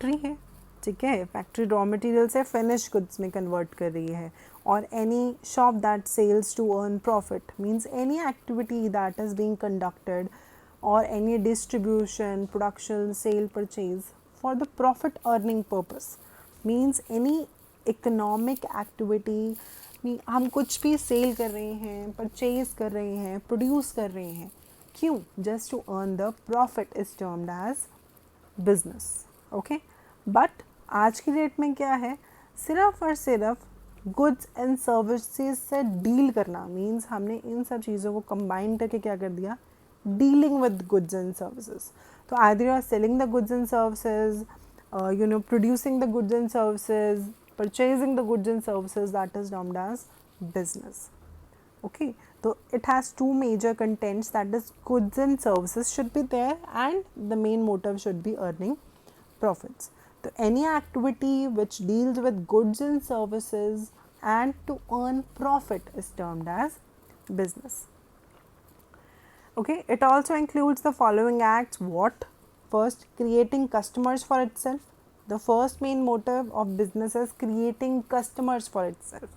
Factory है, ठीक है, फैक्ट्री रॉ मटेरियल से फिनिश गुड्स में कन्वर्ट कर रही है. और any shop that sells to earn profit means any activity that is being conducted or any distribution, production, sale, purchase for the profit earning purpose means any economic activity. हम कुछ भी cell कर रहे हैं, परचेज कर रहे हैं, produce कर रहे हैं, क्यों? Just to earn the profit is termed as business. Okay, but आज की डेट में क्या है, सिर्फ और सिर्फ गुड्स एंड सर्विसेज से डील करना मीन्स हमने इन सब चीज़ों को कंबाइन करके क्या कर दिया, dealing with goods and services. So either you are selling the goods and services, producing the goods and services, purchasing the goods and services, that is termed as business. Okay, so it has two major contents, that is goods and services should be there and the main motive should be earning profits. So any activity which deals with goods and services and to earn profit is termed as business. Okay, it also includes the following acts. What? First, creating customers for itself. The first main motive of business is creating customers for itself.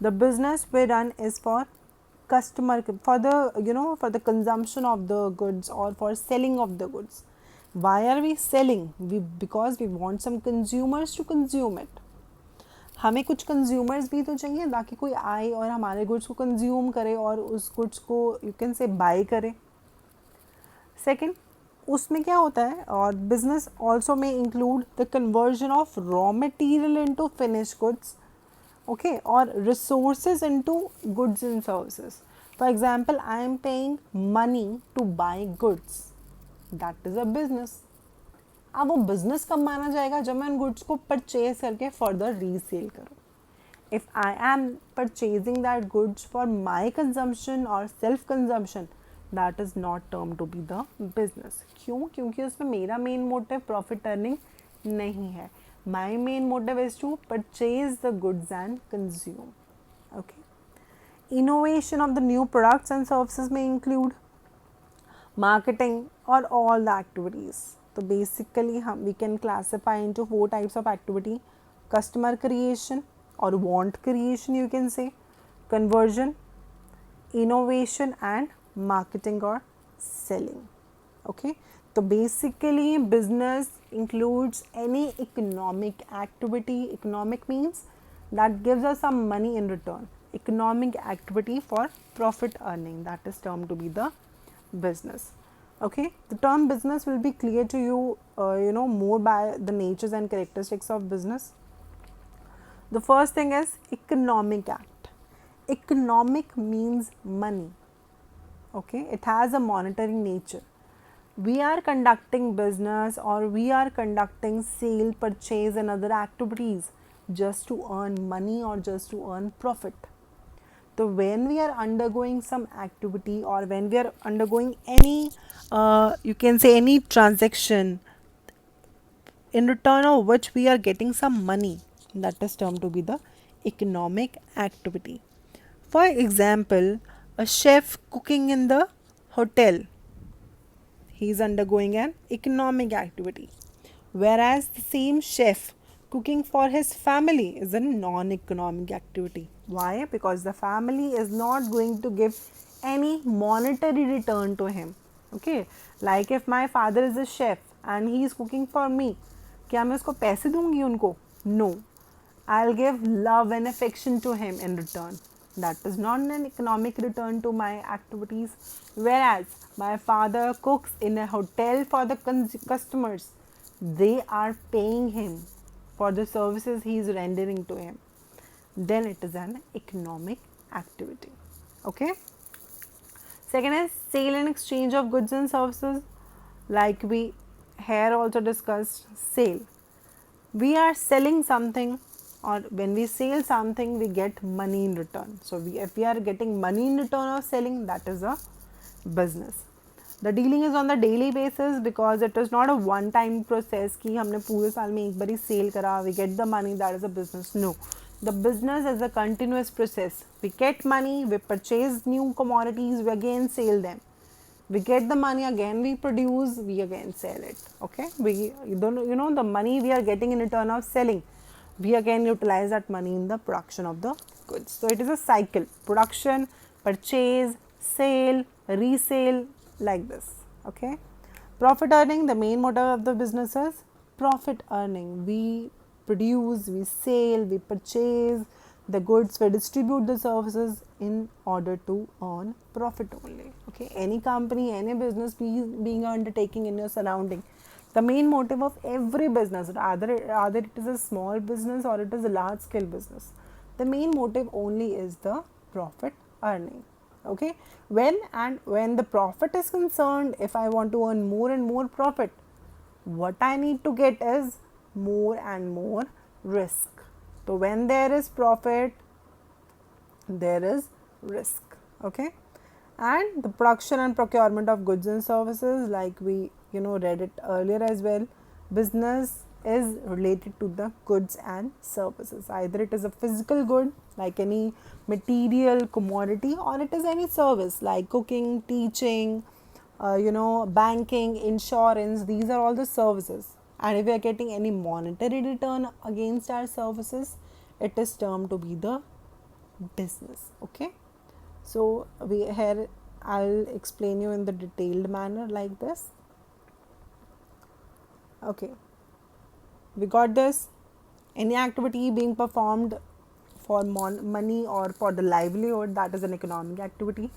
The business we run is for customer, for the for the consumption of the goods or for selling of the goods. Why are we selling? Because we want some consumers to consume it. हमें कुछ consumers भी तो चाहिए ताकि कोई आए और हमारे गुड्स को कंज्यूम करे और उस गुड्स को यू कैन से बाय करे. सेकंड, उसमें क्या होता है, और बिजनेस ऑल्सो में include the conversion of raw material into finish goods, okay, और resources into goods and services. For example, I am paying money to buy goods, that is a business. अब वो business कब माना जाएगा, जब मैं उन गुड्स को परचेज करके फर्दर रीसेल करूँ. If I am purchasing that goods for my consumption और self consumption, that is not term to be the business. क्यों? क्योंकि उसमें मेरा मेन मोटिव प्रॉफिट अर्निंग नहीं है. My main motive is to purchase the goods and consume. Okay, innovation of the new products and services में include marketing or all the activities. So basically we can classify into 4 types of activity: customer creation or want creation, you can say, conversion, innovation and marketing or selling. Okay, so basically business includes any economic activity. Economic means that gives us some money in return. Economic activity for profit earning, that is termed to be the business. Okay, the term business will be clear to you more by the natures and characteristics of business. The first thing is economic act. Economic means money. Okay, it has a monetary nature. We are conducting business or we are conducting sale, purchase and other activities just to earn money or just to earn profit. So when we are undergoing some activity or when we are undergoing any you can say any transaction, in return of which we are getting some money, that is termed to be the economic activity. For example, a chef cooking in the hotel, he is undergoing an economic activity, whereas the same chef cooking for his family is a non-economic activity. Why? Because the family is not going to give any monetary return to him. Okay, like if my father is a chef and he is cooking for me, क्या मैं उसको पैसे दूंगी उनको? No, I'll give love and affection to him in return. That is not an economic return to my activities. Whereas my father cooks in a hotel for the customers, they are paying him for the services he is rendering to him. Then it is an economic activity. Okay. Second is sale and exchange of goods and services. Like we here also discussed sale. We are selling something, or when we sell something we get money in return. So if we are getting money in return of selling, that is a business. The dealing is on the daily basis because it is not a one time process कि हमने पूरे साल में एक बार ही sale करा, we get the money, that is a business. No, the business is a continuous process. We get money, we purchase new commodities, we again sell them. we get the money, again we produce, we again sell it. Okay, we don't, you know, the money we are getting in return of selling, we again utilize that money in the production of the goods. So it is a cycle: production, purchase, sale, resale, like this. Okay, profit earning, the main motive of the business is profit earning. We produce, we sell, we purchase the goods, we distribute the services in order to earn profit only. Okay, any company, any business being undertaking in your surrounding, the main motive of every business, either it is a small business or it is a large scale business, the main motive only is the profit earning. Okay, when the profit is concerned, if I want to earn more and more profit, what I need to get is more and more risk. So when there is profit, there is risk. Okay, and the production and procurement of goods and services, like we read it earlier as well, business is related to the goods and services. Either it is a physical good like any material commodity, or it is any service like cooking, teaching, banking, insurance. These are all the services, and if we are getting any monetary return against our services, it is termed to be the business. Okay, so here I'll explain you in the detailed manner like this. Okay, we got this. Any activity being performed for money or for the livelihood, that is an economic activity.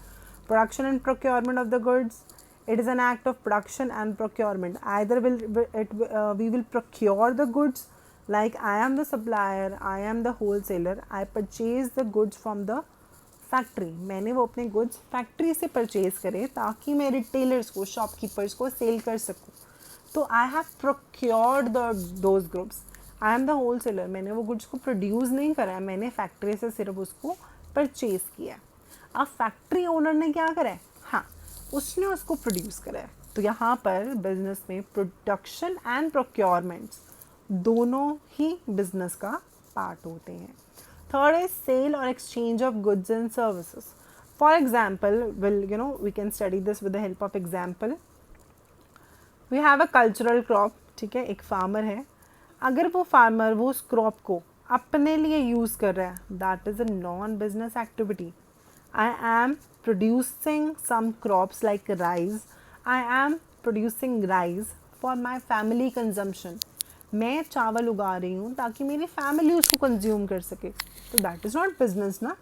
Production and procurement of the goods, it is an act of production and procurement. Either we will procure the goods, like I am the supplier, I am the wholesaler, I purchase the goods from the factory, मैंने वो अपने goods factory से purchase करे ताकि मैं retailers को, shopkeepers को cell कर सकूँ. तो I have procured those goods. I am the whole seller. मैंने वो गुड्स को प्रोड्यूस नहीं करा है, मैंने फैक्ट्री से सिर्फ उसको परचेज किया है. अब फैक्ट्री ओनर ने क्या करा है? हाँ, उसने उसको प्रोड्यूस करा है. तो यहाँ पर बिजनेस में प्रोडक्शन एंड प्रोक्योरमेंट्स दोनों ही बिजनेस का पार्ट होते हैं. Third is sale or exchange of goods and services. For example, we can study this with the help of example. We have a cultural crop. ठीक है, एक farmer है. अगर वो फार्मर वो उस क्रॉप को अपने लिए यूज़ कर रहा है, that is a non business activity. I am producing some crops like rice. I am producing rice for my family consumption. मैं चावल उगा रही हूँ ताकि मेरी फैमिली उसको कंज्यूम कर सके. तो दैट इज़ नॉट बिजनेस ना.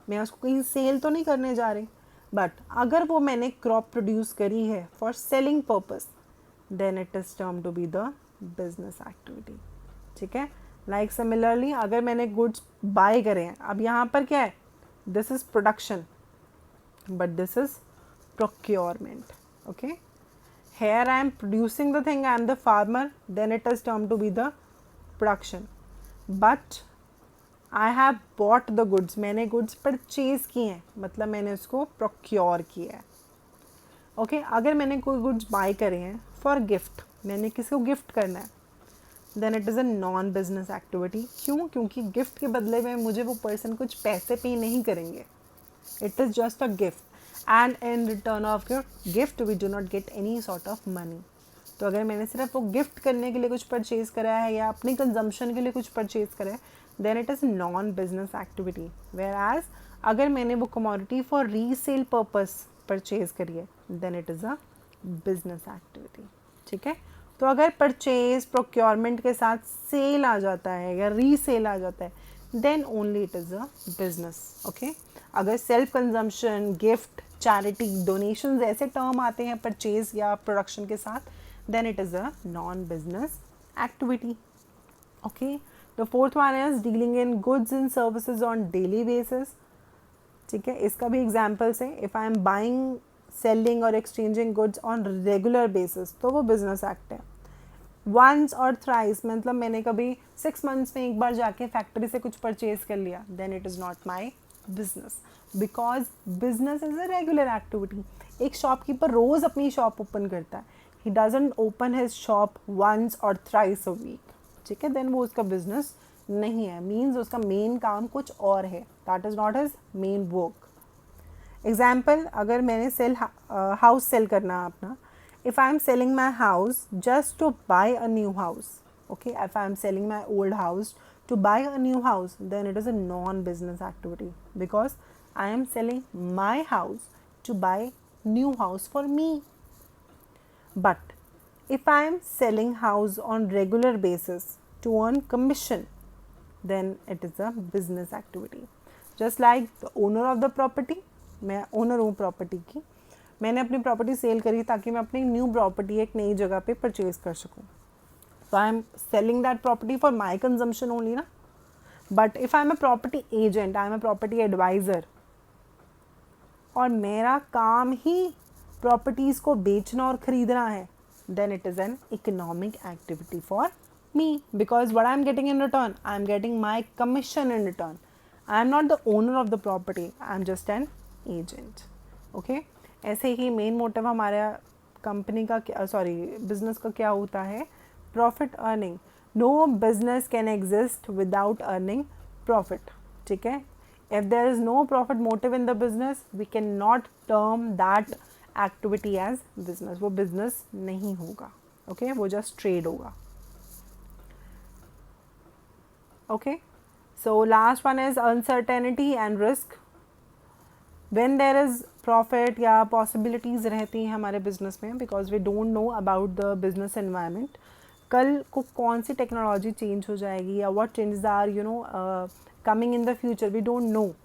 मैं उसको कहीं सेल तो नहीं करने जा रही. बट अगर वो मैंने क्रॉप प्रोड्यूस करी है for selling purpose, then it is term to be the business activity. ठीक है. लाइक सिमिलरली अगर मैंने गुड्स बाय करे हैं, अब यहाँ पर क्या है? This is production but this is procurement. Okay, here I am producing the thing, I am the farmer, then it is termed to be the production. But I have bought the goods. मैंने goods purchase किए हैं, मतलब मैंने उसको procure किया है. Okay, अगर मैंने कोई goods buy करे हैं for gift, मैंने किसी को gift करना है, then it is a non business activity. क्यों? क्योंकि gift के बदले में मुझे वो person कुछ पैसे पे नहीं करेंगे. It is just a gift. And in return of your gift we do not get any sort of money. तो अगर मैंने सिर्फ वो गिफ्ट करने के लिए कुछ परचेज करा है या अपनी कंजम्पशन के लिए कुछ परचेज करा है, then it is non business activity. Where as अगर मैंने वो commodity for resale purpose purchase करी है, then it is a business activity. ठीक है. तो अगर परचेज प्रोक्योरमेंट के साथ सेल आ जाता है या रीसेल आ जाता है, then only it is a business. Okay. अगर self consumption, gift, charity, donations ऐसे टर्म आते हैं परचेज या प्रोडक्शन के साथ, then it is a non business activity. Okay. The fourth one is dealing in goods and services on daily basis. ठीक है. इसका भी एग्जाम्पल्स है. If I am buying, selling और exchanging goods on regular basis, तो वो business act है. Once और थ्राइस, मतलब मैंने कभी 6 months में एक बार जाके फैक्ट्री से कुछ परचेज कर लिया, then it is not my business. Because business is a regular activity. एक शॉपकीपर रोज़ अपनी शॉप ओपन करता है. He doesn't open his shop once और थ्राइस अ वीक. ठीक है. देन वो उसका बिजनेस नहीं है. मीन्स उसका मेन काम कुछ और है. That is not his main work. Example, अगर मैंने हाउस सेल करना अपना, if I am selling my house just to buy a new house, okay, if I am selling my old house to buy a new house, then it is a non-business activity because I am selling my house to buy new house for me. But if I am selling house on regular basis to earn commission, then it is a business activity. Just like the owner of the property, मैं owner हूँ property की, मैंने अपनी property cell करी ताकि मैं अपनी new property एक नई जगह पे परचेज कर सकूँ. So I am selling that property for my consumption only ना. But if I am a property agent, I am a property advisor, और मेरा काम ही प्रॉपर्टीज़ को बेचना और ख़रीदना है, then it is an economic activity for me because what I am getting in return, I am getting my commission in return. I am not the owner of the property, I am just an agent. Okay, ऐसे ही main motive हमारा company का business का क्या होता है, profit earning. No business can exist without earning profit. ठीक है, if there is no profit motive in the business, we cannot term that activity as business. वो business नहीं होगा. Okay, वो just trade होगा. Okay, so last one is uncertainty and risk. When there is profit या possibilities रहती हैं हमारे business में, because we don't know about the business environment. कल को कौन सी टेक्नोलॉजी चेंज हो जाएगी या what changes are coming in the future, we don't know.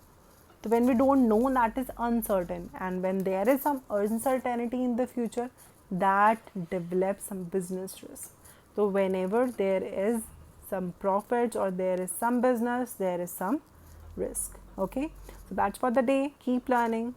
So when we don't know, that is uncertain, and when there is some uncertainty in the future, that develops some business risk. So whenever there is some profits or there is some business, there is some risk. Okay, so that's for the day. Keep learning.